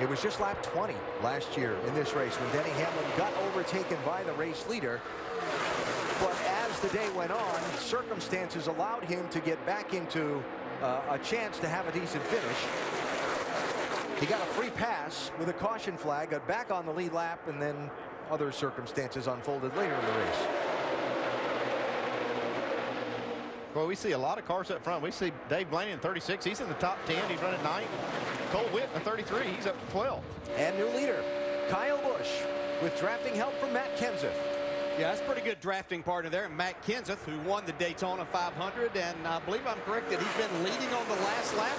It was just lap 20 last year in this race when Denny Hamlin got overtaken by the race leader. But as the day went on, circumstances allowed him to get back into a chance to have a decent finish. He got a free pass with a caution flag, got back on the lead lap, and then other circumstances unfolded later in the race. Well, we see a lot of cars up front. We see Dave Blaney in 36. He's in the top 10. He's running 9th. Cole Witt in 33. He's up to 12. And new leader, Kyle Busch, with drafting help from Matt Kenseth. Yeah, that's pretty good drafting partner there. Matt Kenseth, who won the Daytona 500, and I believe I'm correct that he's been leading on the last lap.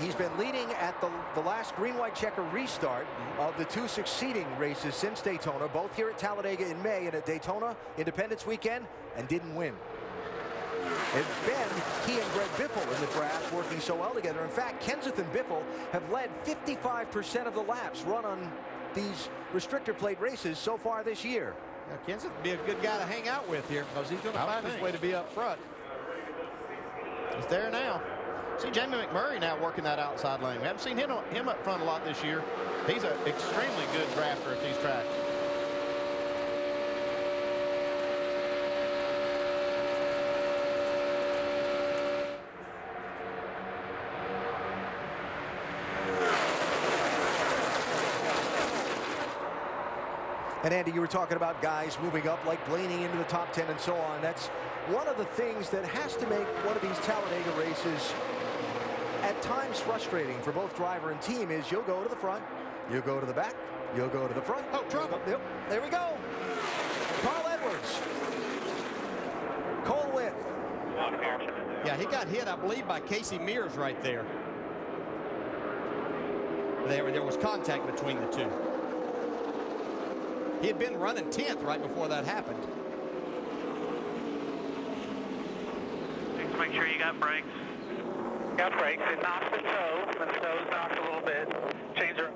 He's been leading at the last green-white checker restart of the 2 succeeding races since Daytona, both here at Talladega in May and at Daytona Independence Weekend, and didn't win. It's been he and Greg Biffle in the draft working so well together. In fact, Kenseth and Biffle have led 55% of the laps run on these restrictor plate races so far this year. Yeah, Kenseth would be a good guy to hang out with here because he's going to find his way to be up front. He's there now. See Jamie McMurray now working that outside lane. We haven't seen him up front a lot this year. He's an extremely good drafter at these tracks. And Andy, you were talking about guys moving up like Blaney into the top 10 and so on. That's one of the things that has to make one of these Talladega races at times frustrating for both driver and team is you'll go to the front, you'll go to the back, you'll go to the front. Oh, trouble. Yep, there we go. Carl Edwards. Cole Witt. Yeah, he got hit, I believe, by Casey Mears right there. There was contact between the two. He had been running 10th right before that happened. Just make sure you got brakes. Got brakes. It knocks the toe. The toes knocked a little bit. Chains are.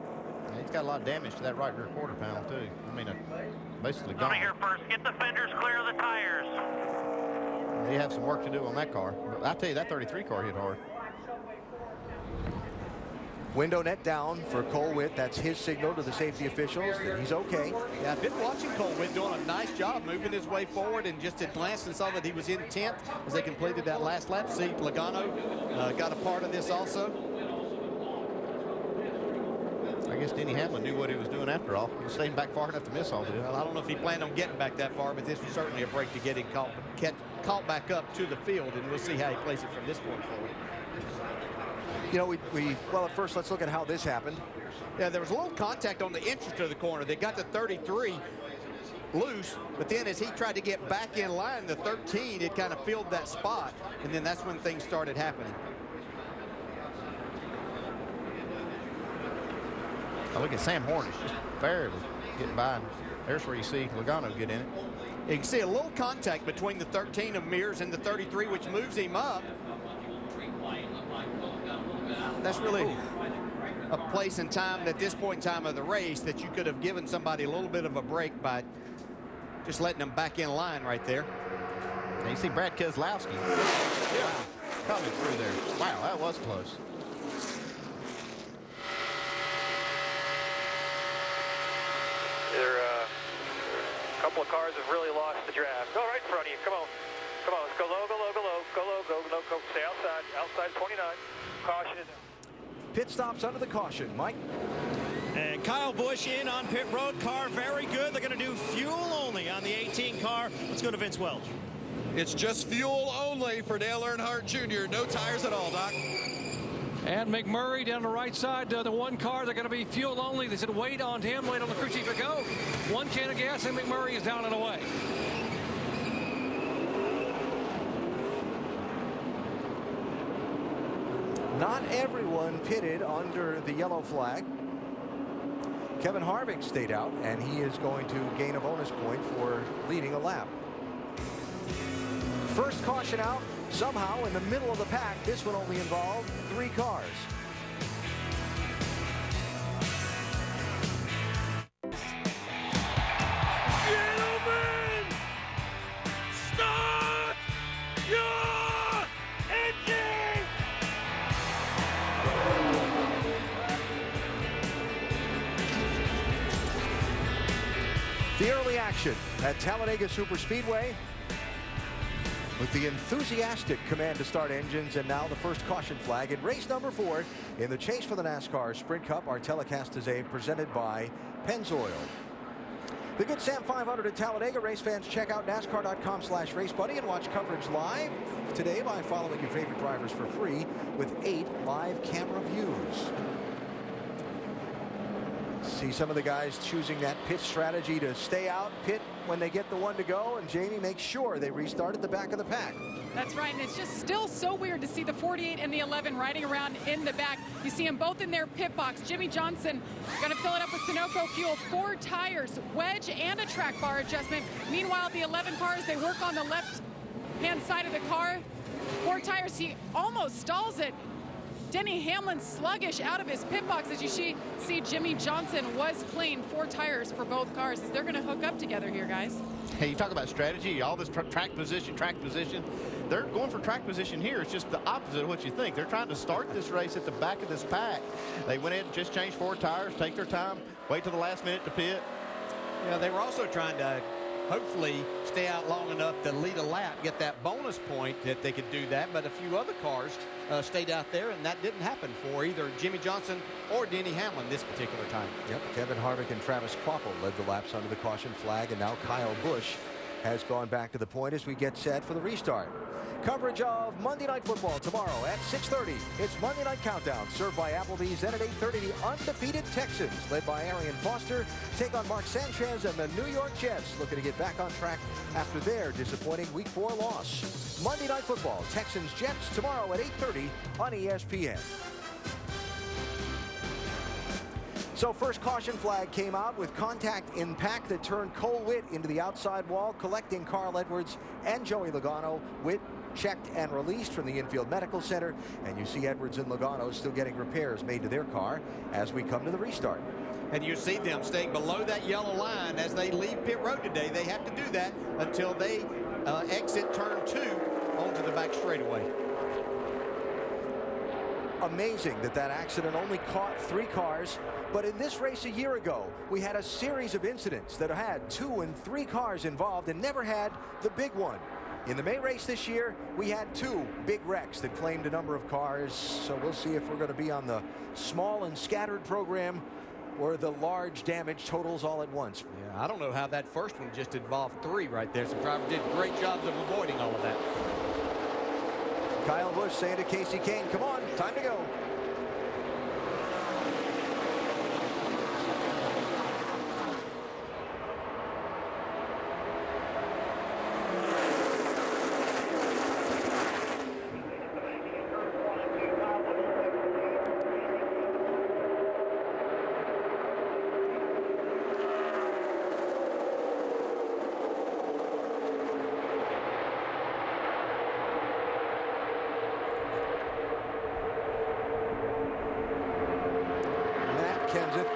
Yeah, he's got a lot of damage to that right rear quarter panel too. I mean, basically gone. Here first. Get the fenders clear of the tires. They have some work to do on that car. But I tell you, that 33 car hit hard. Window net down for Cole Witt. That's his signal to the safety officials that he's okay. Yeah, I've been watching Cole Witt doing a nice job moving his way forward, and just at glance and saw that he was in 10th as they completed that last lap. See, Logano got a part of this also. I guess Denny Hamlin knew what he was doing after all. He was staying back far enough to miss all this. Well, I don't know if he planned on getting back that far, but this was certainly a break to get him caught back up to the field, and we'll see how he plays it from this point forward. You know, well, at first, let's look at how this happened. Yeah, there was a little contact on the entrance to the corner. They got the 33 loose, but then as he tried to get back in line, the 13, it kind of filled that spot, and then that's when things started happening. Now look at Sam Hornish just barely getting by. There's where you see Logano get in it. You can see a little contact between the 13 of Mears and the 33, which moves him up. That's really a place and time at this point in time of the race that you could have given somebody a little bit of a break by just letting them back in line right there. And you see Brad Keselowski. Yeah, coming through there. Wow, that was close. A couple of cars have really lost the draft. Go right in front of you. Come on. Come on. Let's go low, go low, go low, go low, go low, go. Stay outside. Outside 29. Caution is out. Pit stops under the caution. Mike? And Kyle Busch in on pit road. Car very good. They're going to do fuel only on the 18 car. Let's go to Vince Welch. It's just fuel only for Dale Earnhardt Jr. No tires at all, Doc. And McMurray down the right side, the one car, they're going to be fuel only. They said wait on him, wait on the crew chief to go. One can of gas, and McMurray is down and away. Not everyone pitted under the yellow flag. Kevin Harvick stayed out, and he is going to gain a bonus point for leading a lap. First caution out, somehow in the middle of the pack. This one only involved 3 cars. Gentlemen, start your engine! The early action at Talladega Superspeedway with the enthusiastic command to start engines, and now the first caution flag in race number 4 in the chase for the NASCAR Sprint Cup. Our telecast is presented by Pennzoil. The Good Sam 500 at Talladega. Race fans, check out NASCAR.com/RaceBuddy and watch coverage live today by following your favorite drivers for free with 8 live camera views. See some of the guys choosing that pit strategy to stay out, pit when they get the one to go, and Jamie makes sure they restart at the back of the pack. That's right, and it's just still so weird to see the 48 and the 11 riding around in the back. You see them both in their pit box. Jimmy Johnson going to fill it up with Sunoco fuel, 4 tires, wedge, and a track bar adjustment. Meanwhile, the 11 cars, they work on the left-hand side of the car. 4 tires, he almost stalls it. Denny Hamlin sluggish out of his pit box. As you see, Jimmy Johnson was clean. 4 tires for both cars. They're going to hook up together here, guys. Hey, you talk about strategy, all this track position. They're going for track position here. It's just the opposite of what you think. They're trying to start this race at the back of this pack. They went in and just changed 4 tires, take their time, wait till the last minute to pit. Yeah, they were also trying to hopefully stay out long enough to lead a lap, get that bonus point that they could do that, but a few other cars stayed out there, and that didn't happen for either Jimmy Johnson or Denny Hamlin this particular time. Yep, Kevin Harvick and Travis Kvapil led the laps under the caution flag, and now Kyle Busch has gone back to the point as we get set for the restart. Coverage of Monday Night Football tomorrow at 6:30. It's Monday Night Countdown, served by Applebee's. Then at 8:30, the undefeated Texans, led by Arian Foster, take on Mark Sanchez and the New York Jets, looking to get back on track after their disappointing Week 4 loss. Monday Night Football, Texans-Jets, tomorrow at 8:30 on ESPN. So first caution flag came out with contact impact that turned Cole Witt into the outside wall, collecting Carl Edwards and Joey Logano. Witt checked and released from the infield medical center, and you see Edwards and Logano still getting repairs made to their car as we come to the restart. And you see them staying below that yellow line as they leave pit road today. They have to do that until they exit turn 2 onto the back straightaway. Amazing that accident only caught 3 cars, but in this race a year ago, we had a series of incidents that had 2 and 3 cars involved and never had the big one. In the May race this year, we had 2 big wrecks that claimed a number of cars, so we'll see if we're going to be on the small and scattered program or the large damage totals all at once. Yeah, I don't know how that first one just involved 3 right there. Some drivers did great jobs of avoiding all of that. Kyle Busch saying to Casey Kane, come on, time to go.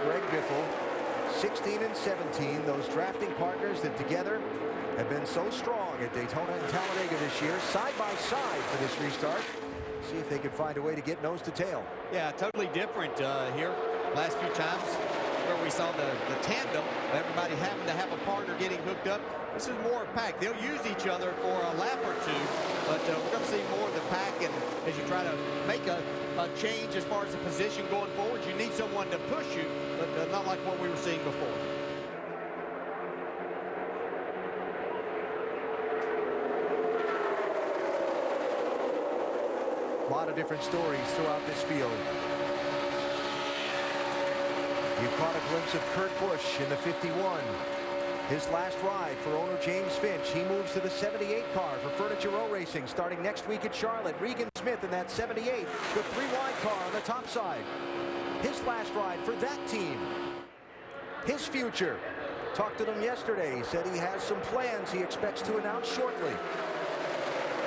Greg Biffle, 16 and 17, those drafting partners that together have been so strong at Daytona and Talladega this year, side by side for this restart. See if they can find a way to get nose to tail. Yeah, totally different here. Last few times where we saw the tandem, everybody having to have a partner getting hooked up. This is more pack. They'll use each other for a lap or 2, but we're going to see more of the pack, and as you try to make a change as far as the position going forward, you need someone to push you, but not like what we were seeing before. A lot of different stories throughout this field. You caught a glimpse of Kurt Busch in the 51. His last ride for owner James Finch. He moves to the 78 car for Furniture Row Racing starting next week at Charlotte. Regan Smith in that 78, the 3-wide car on the top side. His last ride for that team. His future. Talked to them yesterday. He said he has some plans he expects to announce shortly.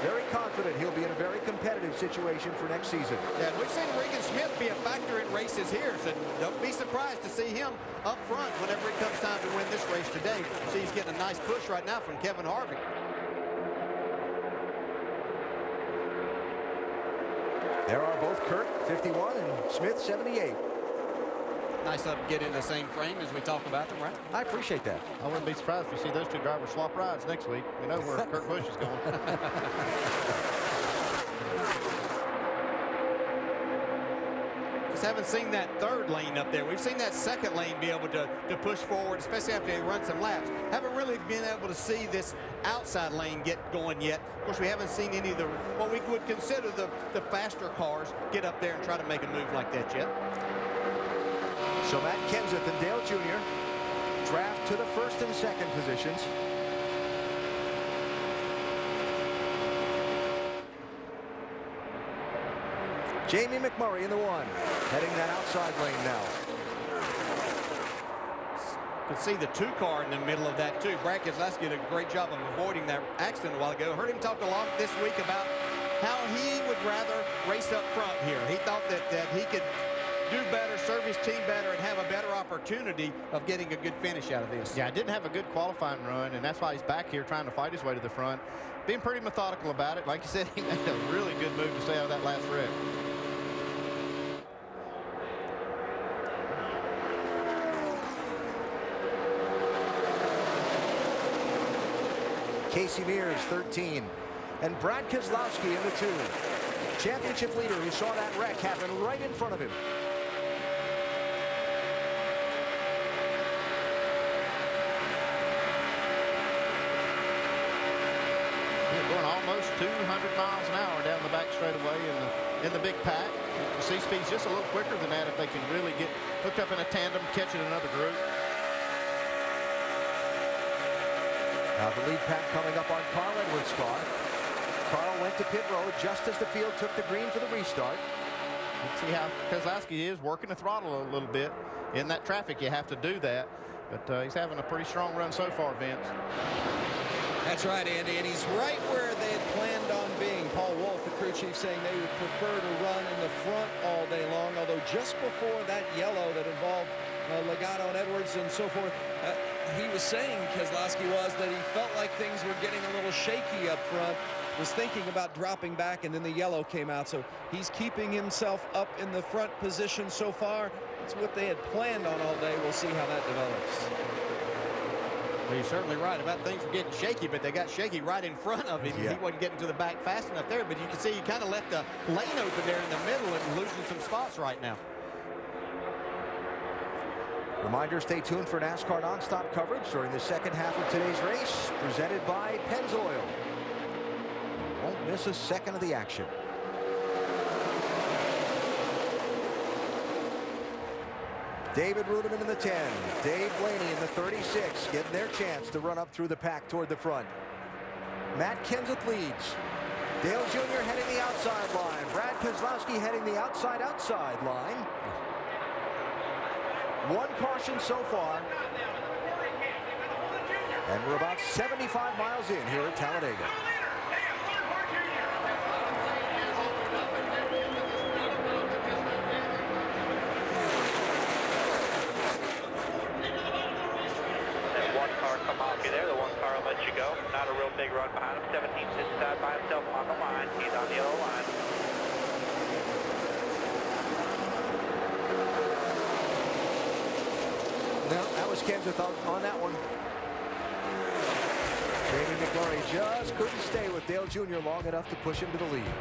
Very confident he'll be in a very competitive situation for next season. Yeah, we've seen Regan Smith be a factor in races here, so don't be surprised to see him up front whenever it comes time to win this race today. See, he's getting a nice push right now from Kevin Harvick. There are both Kurt, 51, and Smith, 78. nice of them to get in the same frame as we talk about them, right? I appreciate that. I wouldn't be surprised if you see those two drivers swap rides next week. You know where Kurt Busch is going. Just haven't seen that third lane up there. We've seen that second lane be able to push forward, especially after they run some laps. Haven't really been able to see this outside lane get going yet. Of course, we haven't seen any of the, what we would consider the faster cars get up there and try to make a move like that yet. So Matt Kenseth and Dale Jr. draft to the first and second positions. Jamie McMurray in the one, heading that outside lane now. You can see the 2 car in the middle of that too. Brad Keselowski did a great job of avoiding that accident a while ago. Heard him talk a lot this week about how he would rather race up front here. He thought that he could do better, serve his team better, and have a better opportunity of getting a good finish out of this. Yeah, didn't have a good qualifying run, and that's why he's back here trying to fight his way to the front. Being pretty methodical about it. Like you said, he made a really good move to stay out of that last wreck. Casey Mears, 13. And Brad Keselowski in the 2. Championship leader who saw that wreck happen right in front of him. Going almost 200 miles an hour down the back straightaway in the big pack. The C-Speed's just a little quicker than that if they can really get hooked up in a tandem, catching another group. Now the lead pack coming up on Carl Edwards' car. Carl went to pit road just as the field took the green for the restart. Let's see how Keselowski is working the throttle a little bit. In that traffic, you have to do that. But he's having a pretty strong run so far, Vince. That's right, Andy, and he's right where they had planned on being. Paul Wolfe, the crew chief, saying they would prefer to run in the front all day long, although just before that yellow that involved Logano and Edwards and so forth, he was saying, Keselowski was, that he felt like things were getting a little shaky up front, was thinking about dropping back, and then the yellow came out. So he's keeping himself up in the front position so far. It's what they had planned on all day. We'll see how that develops. Well, you're certainly right about things were getting shaky, but they got shaky right in front of him. Yeah. He wasn't getting to the back fast enough there, but you can see he kind of left a lane open there in the middle and losing some spots right now. Reminder, stay tuned for NASCAR nonstop coverage during the second half of today's race, presented by Pennzoil. Won't miss a second of the action. David Rudiman in the 10, Dave Blaney in the 36, getting their chance to run up through the pack toward the front. Matt Kenseth leads. Dale Jr. heading the outside line. Brad Keselowski heading the outside line. One caution so far. And we're about 75 miles in here at Talladega. There, the 1 car will let you go. Not a real big run behind him. 17 inside by himself on the line. He's on the yellow line. No, that was Kenseth on that one. Jamie McMurray just couldn't stay with Dale Jr. long enough to push him to the lead.